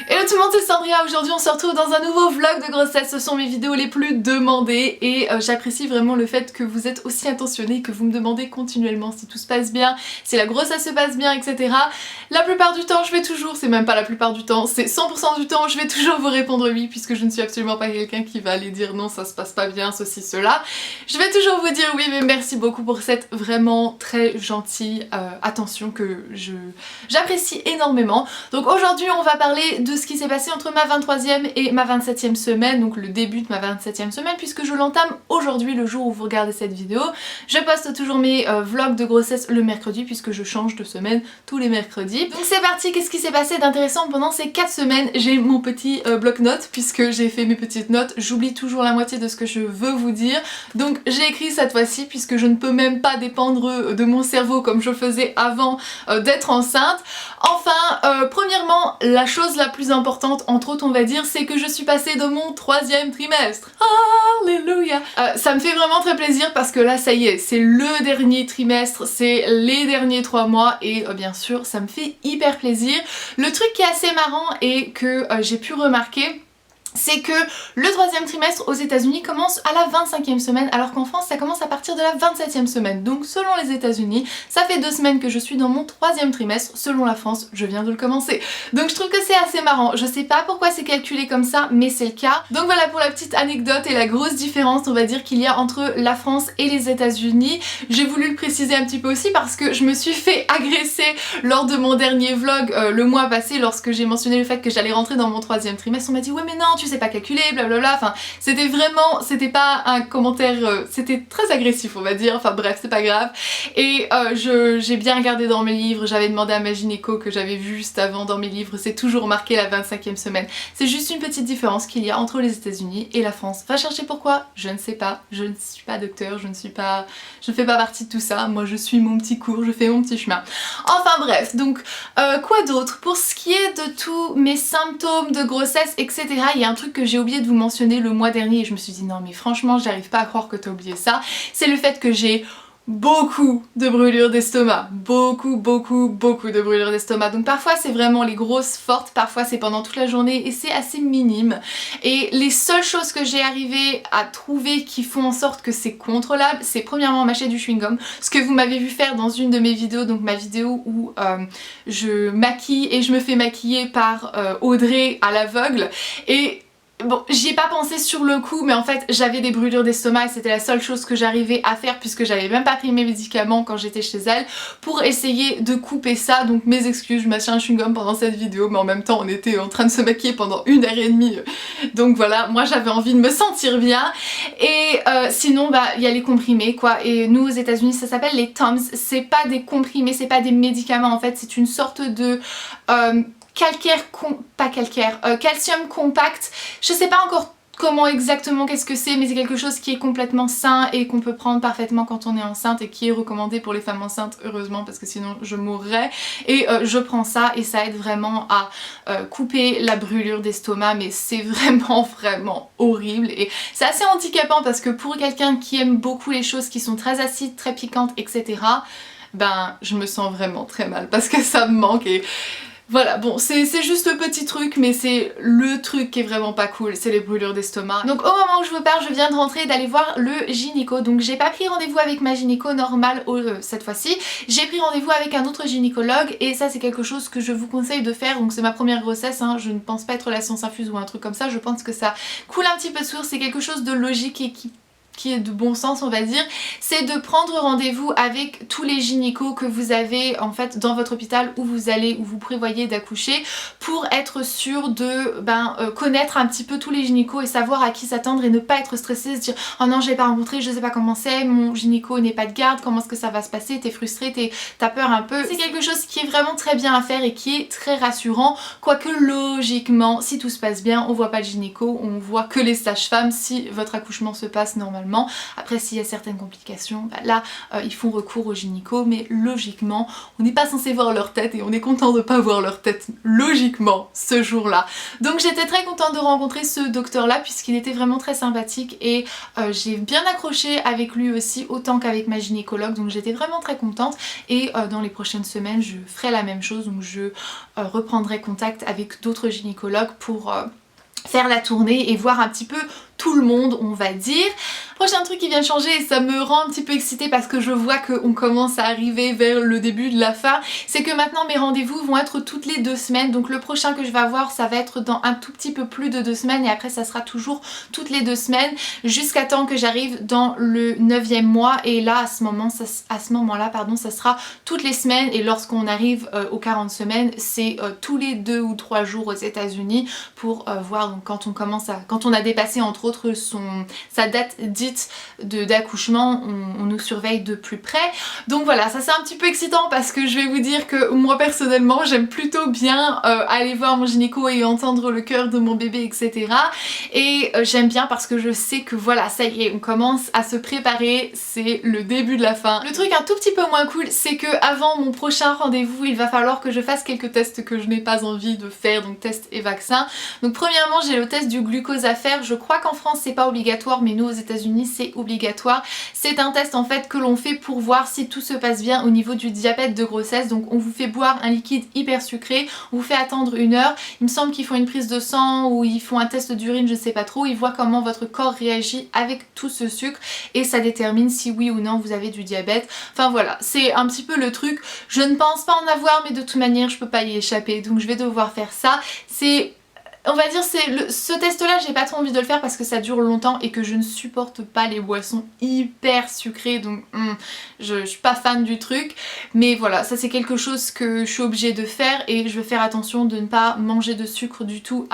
Hello tout le monde, c'est Sandria. Aujourd'hui on se retrouve dans un nouveau vlog de grossesse. Ce sont mes vidéos les plus demandées et j'apprécie vraiment le fait que vous êtes aussi intentionnés, que vous me demandez continuellement si tout se passe bien, si la grossesse se passe bien, etc. La plupart du temps je vais toujours, c'est même pas la plupart du temps, c'est 100% du temps je vais toujours vous répondre oui, puisque je ne suis absolument pas quelqu'un qui va aller dire non ça se passe pas bien, ceci, cela. Je vais toujours vous dire oui, mais merci beaucoup pour cette vraiment très gentille attention que j'apprécie énormément. Donc aujourd'hui on va parler de ce qui s'est passé entre ma 23e et ma 27e semaine, donc le début de ma 27e semaine, puisque je l'entame aujourd'hui, le jour où vous regardez cette vidéo. Je poste toujours mes vlogs de grossesse le mercredi, puisque je change de semaine tous les mercredis. Donc c'est parti, qu'est-ce qui s'est passé d'intéressant pendant ces 4 semaines? J'ai mon petit bloc-notes, puisque j'ai fait mes petites notes, j'oublie toujours la moitié de ce que je veux vous dire, donc j'ai écrit cette fois-ci, puisque je ne peux même pas dépendre de mon cerveau comme je faisais avant d'être enceinte. Enfin, premièrement, la chose la plus importante, entre autres on va dire, c'est que je suis passée dans mon 3e trimestre. Alléluia. Ça me fait vraiment très plaisir parce que là ça y est, c'est le dernier trimestre, c'est les derniers 3 mois et bien sûr ça me fait hyper plaisir. Le truc qui est assez marrant et que j'ai pu remarquer, c'est que le 3e trimestre aux États-Unis commence à la 25e semaine, alors qu'en France ça commence à partir de la 27e semaine. Donc selon les États-Unis, ça fait 2 semaines que je suis dans mon 3e trimestre, selon la France, je viens de le commencer. Donc je trouve que c'est assez marrant, je sais pas pourquoi c'est calculé comme ça, mais c'est le cas. Donc voilà pour la petite anecdote et la grosse différence, on va dire, qu'il y a entre la France et les États-Unis. J'ai voulu le préciser un petit peu aussi parce que je me suis fait agresser lors de mon dernier vlog le mois passé, lorsque j'ai mentionné le fait que j'allais rentrer dans mon 3e trimestre. On m'a dit ouais mais non, tu sais pas calculer, blablabla, enfin c'était vraiment, c'était pas un commentaire, c'était très agressif on va dire, enfin bref c'est pas grave. Et j'ai bien regardé dans mes livres, j'avais demandé à ma gynéco que j'avais vu juste avant dans mes livres, c'est toujours marqué la 25e semaine. C'est juste une petite différence qu'il y a entre les États-Unis et la France. Va chercher pourquoi, je ne sais pas, je ne suis pas docteur, je ne fais pas partie de tout ça, moi je suis mon petit cours, je fais mon petit chemin. Enfin bref, donc quoi d'autre? Pour ce qui est de tous mes symptômes de grossesse, etc., il y a un truc que j'ai oublié de vous mentionner le mois dernier et je me suis dit non mais franchement j'arrive pas à croire que t'as oublié ça, c'est le fait que j'ai beaucoup de brûlures d'estomac, beaucoup de brûlures d'estomac. Donc parfois c'est vraiment les grosses fortes, parfois c'est pendant toute la journée et c'est assez minime. Et les seules choses que j'ai arrivé à trouver qui font en sorte que c'est contrôlable, c'est premièrement mâcher du chewing-gum, ce que vous m'avez vu faire dans une de mes vidéos, donc ma vidéo où je maquille et je me fais maquiller par Audrey à l'aveugle. Et bon, j'y ai pas pensé sur le coup, mais en fait j'avais des brûlures d'estomac et c'était la seule chose que j'arrivais à faire puisque j'avais même pas pris mes médicaments quand j'étais chez elle pour essayer de couper ça. Donc mes excuses, je mâchais un chewing-gum pendant cette vidéo, mais en même temps on était en train de se maquiller pendant 1h30. Donc voilà, moi j'avais envie de me sentir bien. Et sinon bah il y a les comprimés quoi, et nous aux États-Unis ça s'appelle les Tums. C'est pas des comprimés, c'est pas des médicaments en fait, c'est une sorte de calcium compact. Je sais pas encore comment exactement qu'est-ce que c'est, mais c'est quelque chose qui est complètement sain et qu'on peut prendre parfaitement quand on est enceinte et qui est recommandé pour les femmes enceintes, heureusement, parce que sinon je mourrais. Et je prends ça et ça aide vraiment à couper la brûlure d'estomac, mais c'est vraiment horrible et c'est assez handicapant parce que pour quelqu'un qui aime beaucoup les choses qui sont très acides, très piquantes, etc., ben je me sens vraiment très mal parce que ça me manque. Et voilà, bon, c'est juste le petit truc, mais c'est le truc qui est vraiment pas cool, c'est les brûlures d'estomac. Donc au moment où je vous parle, je viens de rentrer et d'aller voir le gynéco. Donc j'ai pas pris rendez-vous avec ma gynéco normale cette fois-ci, j'ai pris rendez-vous avec un autre gynécologue et ça c'est quelque chose que je vous conseille de faire. Donc c'est ma première grossesse, hein. Je ne pense pas être la science infuse ou un truc comme ça, je pense que ça coule un petit peu de source, c'est quelque chose de logique et qui est de bon sens on va dire, c'est de prendre rendez-vous avec tous les gynécos que vous avez en fait dans votre hôpital où vous prévoyez d'accoucher, pour être sûr de connaître un petit peu tous les gynécos et savoir à qui s'attendre et ne pas être stressé, se dire oh non j'ai pas rencontré, je sais pas comment c'est, mon gynéco n'est pas de garde, comment est-ce que ça va se passer, t'es frustrée, t'as peur un peu. C'est quelque chose qui est vraiment très bien à faire et qui est très rassurant, quoique logiquement si tout se passe bien on voit pas le gynéco, on voit que les sages-femmes si votre accouchement se passe normalement normalement. Après s'il y a certaines complications, bah là ils font recours au gynéco, mais logiquement on n'est pas censé voir leur tête et on est content de pas voir leur tête logiquement ce jour-là. Donc j'étais très contente de rencontrer ce docteur là puisqu'il était vraiment très sympathique et j'ai bien accroché avec lui aussi autant qu'avec ma gynécologue, donc j'étais vraiment très contente et dans les prochaines semaines je ferai la même chose, donc je reprendrai contact avec d'autres gynécologues pour faire la tournée et voir un petit peu tout le monde, on va dire. Prochain truc qui vient changer et ça me rend un petit peu excitée parce que je vois qu'on commence à arriver vers le début de la fin, c'est que maintenant mes rendez-vous vont être toutes les 2 semaines. Donc le prochain que je vais avoir ça va être dans un tout petit peu plus de 2 semaines et après ça sera toujours toutes les 2 semaines jusqu'à temps que j'arrive dans le 9e mois et là à ce moment-là ça sera toutes les semaines et lorsqu'on arrive aux 40 semaines c'est tous les 2 ou 3 jours aux États-Unis pour voir donc quand on a dépassé entre autres sa date dite d'accouchement, on nous surveille de plus près. Donc voilà, ça c'est un petit peu excitant parce que je vais vous dire que moi personnellement j'aime plutôt bien aller voir mon gynéco et entendre le cœur de mon bébé etc. Et j'aime bien parce que je sais que voilà, ça y est, on commence à se préparer, c'est le début de la fin. Le truc un tout petit peu moins cool c'est que avant mon prochain rendez-vous il va falloir que je fasse quelques tests que je n'ai pas envie de faire, donc tests et vaccins. Donc premièrement j'ai le test du glucose à faire, je crois qu'en France c'est pas obligatoire mais nous aux États-Unis c'est obligatoire. C'est un test en fait que l'on fait pour voir si tout se passe bien au niveau du diabète de grossesse. Donc on vous fait boire un liquide hyper sucré, on vous fait attendre 1 heure, il me semble qu'ils font une prise de sang ou ils font un test d'urine, je sais pas trop, ils voient comment votre corps réagit avec tout ce sucre et ça détermine si oui ou non vous avez du diabète. Enfin voilà, c'est un petit peu le truc, je ne pense pas en avoir mais de toute manière je peux pas y échapper donc je vais devoir faire ça. C'est... On va dire ce test là j'ai pas trop envie de le faire parce que ça dure longtemps et que je ne supporte pas les boissons hyper sucrées donc je suis pas fan du truc, mais voilà ça c'est quelque chose que je suis obligée de faire et je vais faire attention de ne pas manger de sucre du tout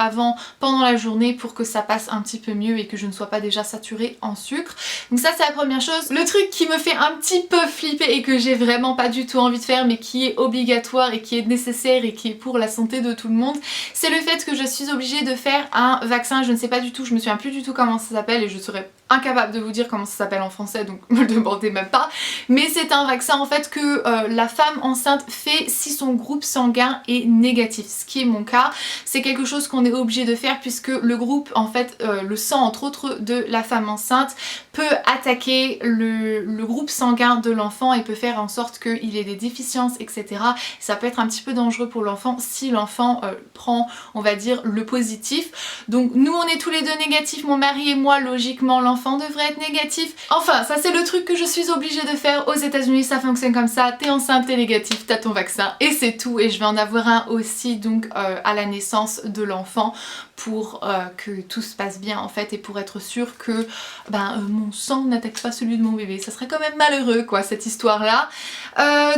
pendant la journée pour que ça passe un petit peu mieux et que je ne sois pas déjà saturée en sucre. Donc ça c'est la première chose. Le truc qui me fait un petit peu flipper et que j'ai vraiment pas du tout envie de faire mais qui est obligatoire et qui est nécessaire et qui est pour la santé de tout le monde, c'est le fait que je suis obligée de faire un vaccin, je ne sais pas du tout, je me souviens plus du tout comment ça s'appelle et je serais incapable de vous dire comment ça s'appelle en français donc me le demandez même pas, mais c'est un vaccin en fait que la femme enceinte fait si son groupe sanguin est négatif, ce qui est mon cas. C'est quelque chose qu'on est obligé de faire puisque le groupe en fait, le sang entre autres de la femme enceinte peut attaquer le groupe sanguin de l'enfant et peut faire en sorte qu'il ait des déficiences etc. Ça peut être un petit peu dangereux pour l'enfant si l'enfant prend on va dire le positif. Donc nous on est tous les deux négatifs, mon mari et moi, logiquement l'enfant devrait être négatif. Enfin ça c'est le truc que je suis obligée de faire aux États-Unis, ça fonctionne comme ça, t'es enceinte, t'es négatif, t'as ton vaccin et c'est tout. Et je vais en avoir un aussi donc à la naissance de l'enfant pour que tout se passe bien en fait et pour être sûre que mon sang n'attaque pas celui de mon bébé. Ça serait quand même malheureux quoi cette histoire là.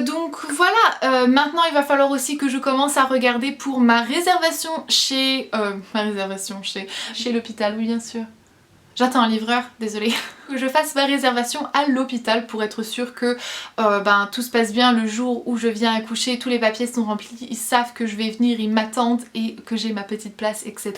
Donc voilà, maintenant il va falloir aussi que je commence à regarder pour ma réservation chez l'hôpital, oui bien sûr. J'attends un livreur, désolée. Que je fasse ma réservation à l'hôpital pour être sûre que tout se passe bien le jour où je viens accoucher, tous les papiers sont remplis, ils savent que je vais venir, ils m'attendent et que j'ai ma petite place etc.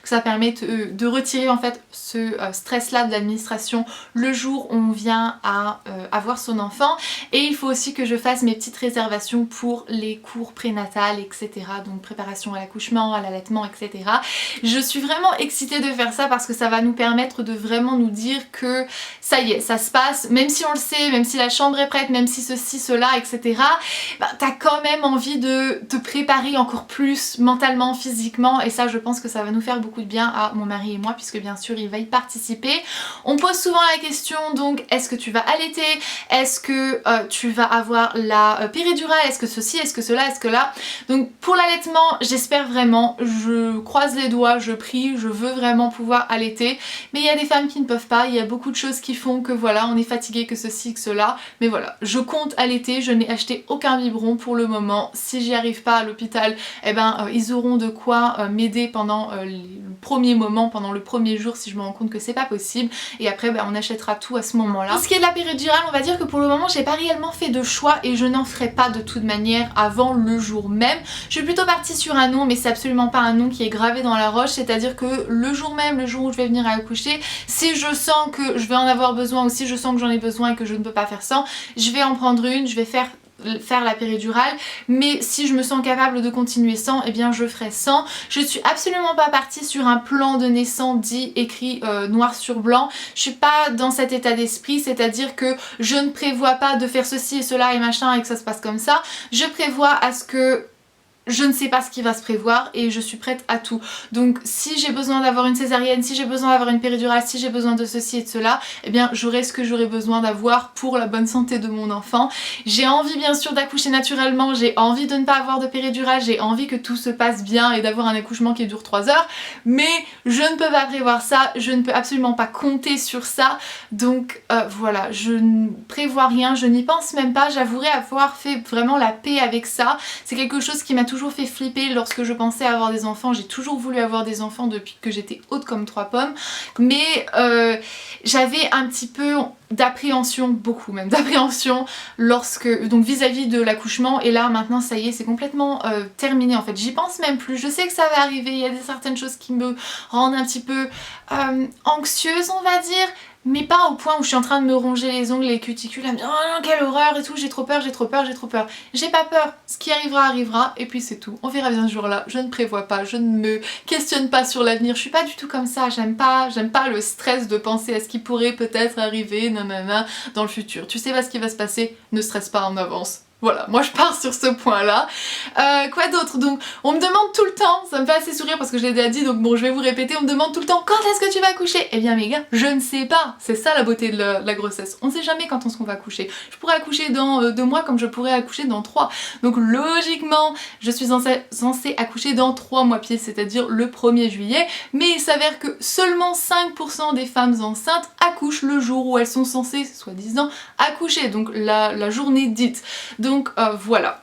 Que ça permet de retirer en fait ce stress là de l'administration le jour où on vient à avoir son enfant. Et il faut aussi que je fasse mes petites réservations pour les cours prénatales etc. Donc préparation à l'accouchement, à l'allaitement etc. Je suis vraiment excitée de faire ça parce que ça va nous permettre de vraiment nous dire que ça y est, ça se passe, même si on le sait, même si la chambre est prête, même si ceci, cela, etc. T'as quand même envie de te préparer encore plus mentalement, physiquement et ça je pense que ça va nous faire beaucoup de bien à mon mari et moi puisque bien sûr il va y participer. On pose souvent la question donc est-ce que tu vas allaiter, est-ce que tu vas avoir la péridurale, est-ce que ceci, est-ce que cela, est-ce que là. Donc pour l'allaitement j'espère vraiment, je croise les doigts, je prie, je veux vraiment pouvoir allaiter, mais il y a des femmes qui ne peuvent pas, il y a beaucoup de choses qui font que voilà on est fatigué, que ceci, que cela, mais voilà je compte allaiter, je n'ai acheté aucun biberon pour le moment. Si j'y arrive pas à l'hôpital ils auront de quoi m'aider pendant le premier moment, pendant le premier jour si je me rends compte que c'est pas possible et après on achètera tout à ce moment là. Pour ce qui est de la péridurale on va dire que pour le moment j'ai pas réellement fait de choix et je n'en ferai pas de toute manière avant le jour même. Je suis plutôt partie sur un nom mais c'est absolument pas un nom qui est gravé dans la roche, c'est à dire que le jour même, le jour où je vais venir à accoucher, si je sens que je vais en avoir besoin ou si je sens que j'en ai besoin et que je ne peux pas faire sans, je vais en prendre une, je vais faire la péridurale, mais si je me sens capable de continuer sans, eh bien je ferai sans. Je suis absolument pas partie sur un plan de naissance dit écrit noir sur blanc. Je suis pas dans cet état d'esprit, c'est-à-dire que je ne prévois pas de faire ceci et cela et machin et que ça se passe comme ça. Je prévois à ce que je ne sais pas ce qui va se prévoir et je suis prête à tout. Donc si j'ai besoin d'avoir une césarienne, si j'ai besoin d'avoir une péridurale, si j'ai besoin de ceci et de cela, eh bien j'aurai ce que j'aurai besoin d'avoir pour la bonne santé de mon enfant. J'ai envie bien sûr d'accoucher naturellement, j'ai envie de ne pas avoir de péridurale, j'ai envie que tout se passe bien et d'avoir un accouchement qui dure 3 heures, mais je ne peux pas prévoir ça, je ne peux absolument pas compter sur ça. Donc voilà, je ne prévois rien, je n'y pense même pas. J'avouerai avoir fait vraiment la paix avec ça. C'est quelque chose qui m'a toujours fait flipper lorsque je pensais avoir des enfants. J'ai toujours voulu avoir des enfants depuis que j'étais haute comme 3 pommes, mais j'avais un petit peu d'appréhension, beaucoup même d'appréhension lorsque, donc vis-à-vis de l'accouchement, et là maintenant ça y est, c'est complètement terminé en fait. J'y pense même plus, je sais que ça va arriver, il y a certaines choses qui me rendent un petit peu anxieuse on va dire, mais pas au point où je suis en train de me ronger les ongles et les cuticules à me dire oh non quelle horreur et tout, j'ai trop peur, j'ai trop peur, j'ai trop peur. J'ai pas peur, ce qui arrivera arrivera et puis c'est tout. On verra bien ce jour-là, je ne prévois pas, je ne me questionne pas sur l'avenir, je suis pas du tout comme ça, j'aime pas le stress de penser à ce qui pourrait peut-être arriver nanana dans le futur. Tu sais pas ce qui va se passer, ne stresse pas en avance. Voilà, moi je pars sur ce point là. Quoi d'autre? Donc on me demande tout le temps, ça me fait assez sourire parce que je l'ai déjà dit donc bon je vais vous répéter, on me demande tout le temps quand est-ce que tu vas accoucher? Eh bien mes gars, je ne sais pas, c'est ça la beauté de la grossesse, on ne sait jamais quand on va accoucher. Je pourrais accoucher dans 2 mois comme je pourrais accoucher dans 3, donc logiquement je suis censée accoucher dans 3 mois pieds, c'est-à-dire le 1er juillet, mais il s'avère que seulement 5% des femmes enceintes accouchent le jour où elles sont censées, soi-disant, accoucher, donc la journée dite. Donc voilà,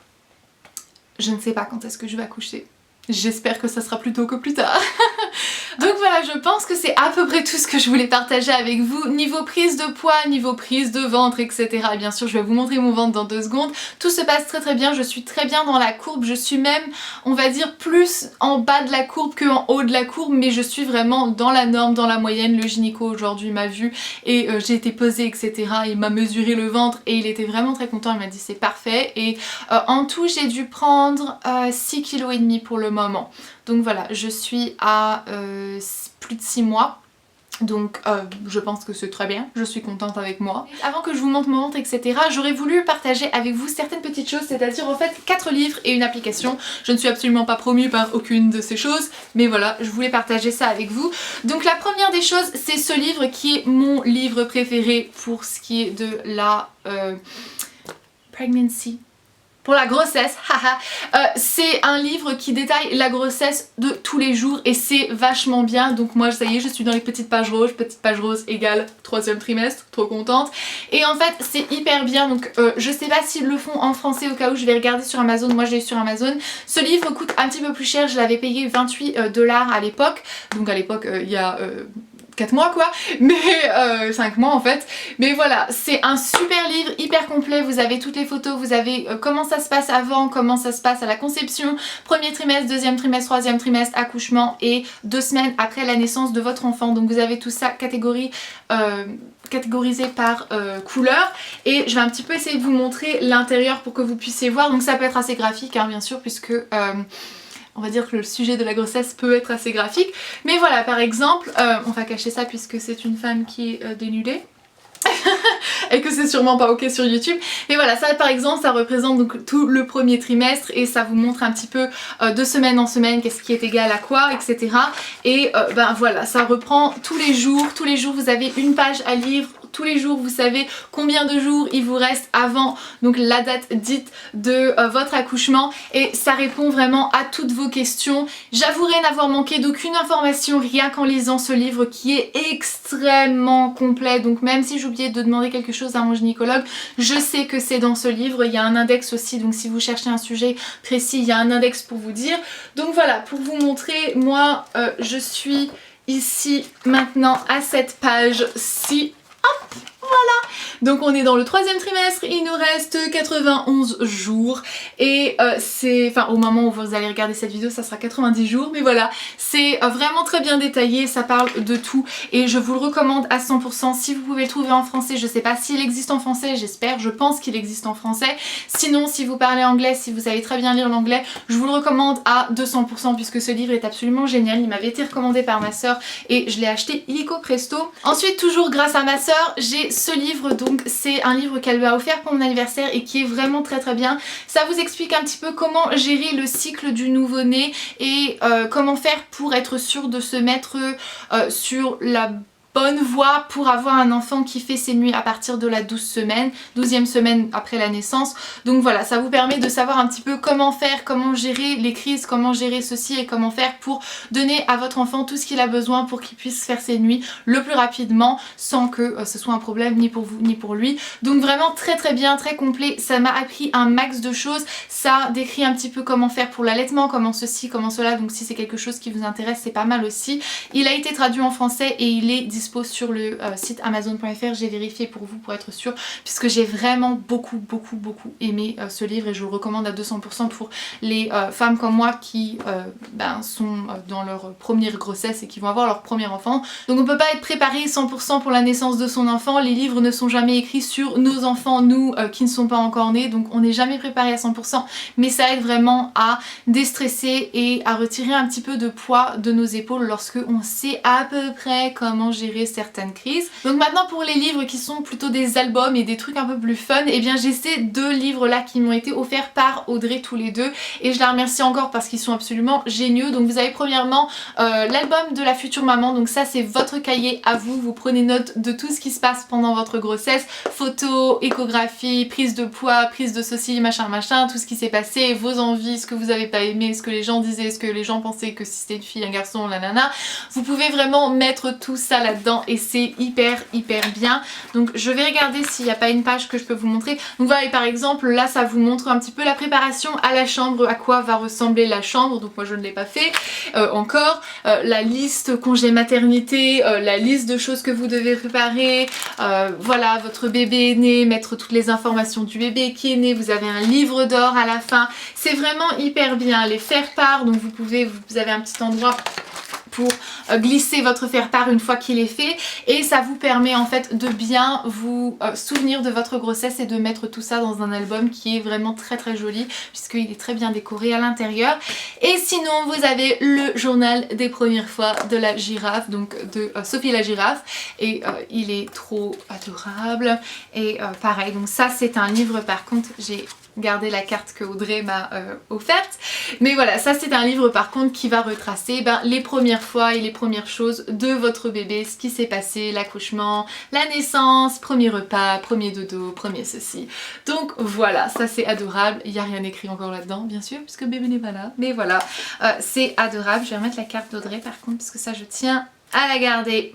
je ne sais pas quand est-ce que je vais accoucher. J'espère que ça sera plus tôt que plus tard. Donc voilà, je pense que c'est à peu près tout ce que je voulais partager avec vous. Niveau prise de poids, niveau prise de ventre, etc. Et bien sûr, je vais vous montrer mon ventre dans 2 secondes. Tout se passe très très bien, je suis très bien dans la courbe. Je suis même, on va dire, plus en bas de la courbe qu'en haut de la courbe. Mais je suis vraiment dans la norme, dans la moyenne. Le gynéco aujourd'hui m'a vu et j'ai été pesée, etc. Il m'a mesuré le ventre et il était vraiment très content. Il m'a dit c'est parfait. Et en tout, j'ai dû prendre 6,5 kg pour le moment. Donc voilà, je suis à plus de 6 mois. Donc je pense que c'est très bien, je suis contente avec moi. Avant que je vous montre mon ventre, etc., j'aurais voulu partager avec vous certaines petites choses, c'est-à-dire en fait 4 livres et une application. Je ne suis absolument pas promue par aucune de ces choses, mais voilà, je voulais partager ça avec vous. Donc la première des choses, c'est ce livre qui est mon livre préféré pour ce qui est de la pregnancy. Pour la grossesse, haha. C'est un livre qui détaille la grossesse de tous les jours et c'est vachement bien. Donc moi ça y est, je suis dans les petites pages roses égale 3e trimestre, trop contente. Et en fait c'est hyper bien, donc je sais pas s'ils le font en français, au cas où je vais regarder sur Amazon. Moi je l'ai sur Amazon. Ce livre coûte un petit peu plus cher, je l'avais payé 28 $ à l'époque. Donc à l'époque il y a 4 mois quoi, mais 5 mois en fait. Mais voilà, c'est un super livre, hyper complet, vous avez toutes les photos, vous avez comment ça se passe avant, comment ça se passe à la conception, 1er trimestre, 2e trimestre, 3e trimestre, accouchement et 2 semaines après la naissance de votre enfant. Donc vous avez tout ça catégorisé par couleur et je vais un petit peu essayer de vous montrer l'intérieur pour que vous puissiez voir. Donc ça peut être assez graphique hein, bien sûr, puisque on va dire que le sujet de la grossesse peut être assez graphique. Mais voilà, par exemple, on va cacher ça puisque c'est une femme qui est dénudée. Et que c'est sûrement pas ok sur YouTube. Mais voilà, ça par exemple, ça représente donc tout le 1er trimestre et ça vous montre un petit peu de semaine en semaine qu'est-ce qui est égal à quoi, etc. Et ben voilà, ça reprend tous les jours vous avez une page à lire. Tous les jours vous savez combien de jours il vous reste avant donc la date dite de votre accouchement et ça répond vraiment à toutes vos questions. J'avouerai n'avoir manqué d'aucune information rien qu'en lisant ce livre qui est extrêmement complet, donc même si j'oubliais de demander quelque chose à mon gynécologue, je sais que c'est dans ce livre. Il y a un index aussi, donc si vous cherchez un sujet précis il y a un index pour vous dire. Donc voilà, pour vous montrer, moi je suis ici maintenant à cette page-ci. Hop, Donc on est dans le 3e trimestre, il nous reste 91 jours et au moment où vous allez regarder cette vidéo ça sera 90 jours, mais voilà, c'est vraiment très bien détaillé, ça parle de tout et je vous le recommande à 100%. Si vous pouvez le trouver en français, je sais pas s'il existe en français, j'espère, je pense qu'il existe en français. Sinon si vous parlez anglais, si vous savez très bien lire l'anglais, je vous le recommande à 200% puisque ce livre est absolument génial. Il m'avait été recommandé par ma soeur et je l'ai acheté illico presto. Ensuite, toujours grâce à ma soeur, j'ai ce livre, donc c'est un livre qu'elle lui a offert pour mon anniversaire et qui est vraiment très très bien. Ça vous explique un petit peu comment gérer le cycle du nouveau-né et comment faire pour être sûr de se mettre sur la bonne voie pour avoir un enfant qui fait ses nuits à partir de la 12e semaine après la naissance. Donc voilà, ça vous permet de savoir un petit peu comment faire, comment gérer les crises, comment gérer ceci et comment faire pour donner à votre enfant tout ce qu'il a besoin pour qu'il puisse faire ses nuits le plus rapidement sans que ce soit un problème ni pour vous ni pour lui. Donc vraiment très très bien, très complet, ça m'a appris un max de choses, ça décrit un petit peu comment faire pour l'allaitement, comment ceci, comment cela, donc si c'est quelque chose qui vous intéresse c'est pas mal aussi. Il a été traduit en français et il est dispo sur le site amazon.fr, j'ai vérifié pour vous pour être sûre puisque j'ai vraiment beaucoup aimé ce livre et je le recommande à 200% pour les femmes comme moi qui sont dans leur première grossesse et qui vont avoir leur premier enfant. Donc on peut pas être préparé 100% pour la naissance de son enfant, les livres ne sont jamais écrits sur nos enfants, nous qui ne sont pas encore nés, donc on n'est jamais préparé à 100%, mais ça aide vraiment à déstresser et à retirer un petit peu de poids de nos épaules lorsque on sait à peu près comment gérer certaines crises. Donc maintenant pour les livres qui sont plutôt des albums et des trucs un peu plus fun, et bien j'ai ces 2 livres là qui m'ont été offerts par Audrey tous les deux et je la remercie encore parce qu'ils sont absolument géniaux. Donc vous avez premièrement l'album de la future maman, donc ça c'est votre cahier à vous, vous prenez note de tout ce qui se passe pendant votre grossesse, photos, échographie, prise de poids, prise de ceci, machin, tout ce qui s'est passé, vos envies, ce que vous avez pas aimé, ce que les gens disaient, ce que les gens pensaient que si c'était une fille, un garçon, la nana. Vous pouvez vraiment mettre tout ça là-dedans et c'est hyper bien. Donc je vais regarder s'il n'y a pas une page que je peux vous montrer. Donc voilà, et par exemple là ça vous montre un petit peu la préparation à la chambre, à quoi va ressembler la chambre, donc moi je ne l'ai pas fait encore, la liste congé maternité, la liste de choses que vous devez préparer, voilà, votre bébé est né, mettre toutes les informations du bébé qui est né, vous avez un livre d'or à la fin, c'est vraiment hyper bien. Les faire-part, donc vous avez un petit endroit pour glisser votre faire-part une fois qu'il est fait et ça vous permet en fait de bien vous souvenir de votre grossesse et de mettre tout ça dans un album qui est vraiment très joli puisqu'il est très bien décoré à l'intérieur. Et sinon vous avez le journal des premières fois de la girafe, donc de Sophie la girafe, et il est trop adorable et pareil, donc ça c'est un livre, par contre j'ai gardé la carte que Audrey m'a offerte, mais voilà, ça c'est un livre par contre qui va retracer les premières fois et les premières choses de votre bébé, ce qui s'est passé, l'accouchement, la naissance, premier repas, premier dodo, premier ceci. Donc voilà, ça c'est adorable, il n'y a rien écrit encore là-dedans bien sûr puisque bébé n'est pas là, mais voilà, c'est adorable. Je vais remettre la carte d'Audrey par contre parce que ça je tiens à la garder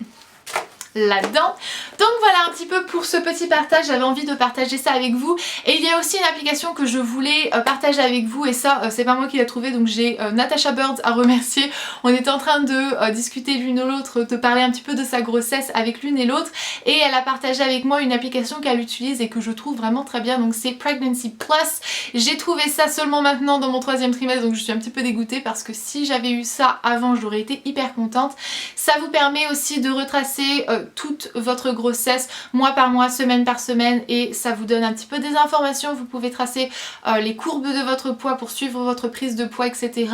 là-dedans. Donc voilà un petit peu pour ce petit partage, j'avais envie de partager ça avec vous. Et il y a aussi une application que je voulais partager avec vous et ça c'est pas moi qui l'ai trouvée, donc j'ai Natasha Birds à remercier. On était en train de discuter l'une ou l'autre, de parler un petit peu de sa grossesse avec l'une et l'autre et elle a partagé avec moi une application qu'elle utilise et que je trouve vraiment très bien, donc c'est Pregnancy Plus. J'ai trouvé ça seulement maintenant dans mon 3e trimestre, donc je suis un petit peu dégoûtée parce que si j'avais eu ça avant j'aurais été hyper contente. Ça vous permet aussi de retracer toute votre grossesse mois par mois, semaine par semaine et ça vous donne un petit peu des informations. Vous pouvez tracer les courbes de votre poids pour suivre votre prise de poids, etc.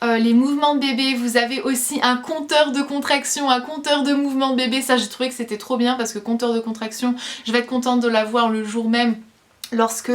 Les mouvements de bébé, vous avez aussi un compteur de contraction, un compteur de mouvements de bébé. Ça j'ai trouvé que c'était trop bien parce que compteur de contraction, je vais être contente de l'avoir le jour même lorsque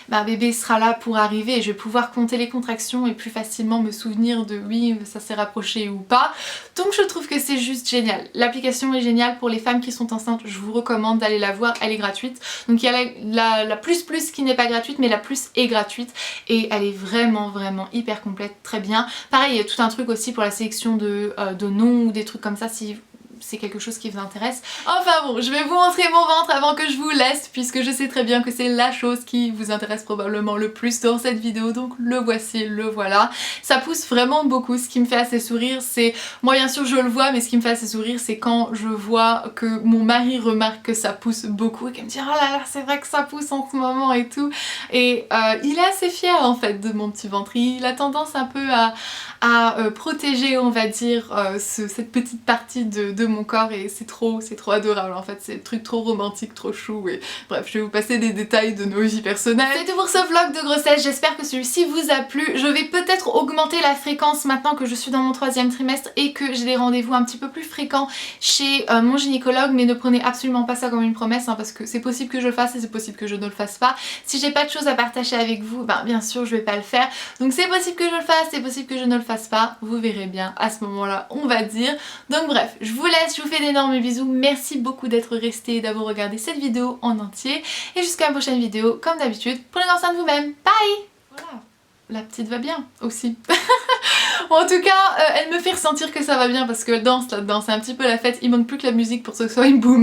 ma bébé sera là pour arriver et je vais pouvoir compter les contractions et plus facilement me souvenir de oui ça s'est rapproché ou pas. Donc je trouve que c'est juste génial. L'application est géniale pour les femmes qui sont enceintes, je vous recommande d'aller la voir, elle est gratuite. Donc il y a la plus qui n'est pas gratuite mais la plus est gratuite et elle est vraiment hyper complète, très bien. Pareil il y a tout un truc aussi pour la sélection de noms ou des trucs comme ça c'est quelque chose qui vous intéresse. Enfin bon, je vais vous montrer mon ventre avant que je vous laisse, puisque je sais très bien que c'est la chose qui vous intéresse probablement le plus dans cette vidéo, donc le voici, le voilà. Ça pousse vraiment beaucoup, ce qui me fait assez sourire, c'est... Moi bien sûr je le vois, mais ce qui me fait assez sourire, c'est quand je vois que mon mari remarque que ça pousse beaucoup et qu'il me dit « Oh là là, c'est vrai que ça pousse en ce moment et tout ». Et il est assez fier en fait de mon petit ventre. Il a tendance un peu à protéger, on va dire, cette petite partie de mon corps, et c'est trop adorable en fait, c'est un truc trop romantique, trop chou, et bref, je vais vous passer des détails de nos vies personnelles. C'est tout pour ce vlog de grossesse, j'espère que celui-ci vous a plu. Je vais peut-être augmenter la fréquence maintenant que je suis dans mon 3e trimestre et que j'ai des rendez-vous un petit peu plus fréquents chez mon gynécologue, mais ne prenez absolument pas ça comme une promesse, hein, parce que c'est possible que je le fasse et c'est possible que je ne le fasse pas. Si j'ai pas de choses à partager avec vous, ben bien sûr je vais pas le faire, donc c'est possible que je le fasse, c'est possible que je ne le fasse pas, vous verrez bien à ce moment-là, on va dire. Donc bref, je vous laisse, je vous fais d'énormes bisous, merci beaucoup d'être resté et d'avoir regardé cette vidéo en entier, et jusqu'à la prochaine vidéo, comme d'habitude, prenez soin de vous-même, bye. Voilà, la petite va bien aussi. En tout cas, elle me fait ressentir que ça va bien parce qu'elle danse là-dedans, c'est un petit peu la fête, il manque plus que la musique pour que ce soit une boum.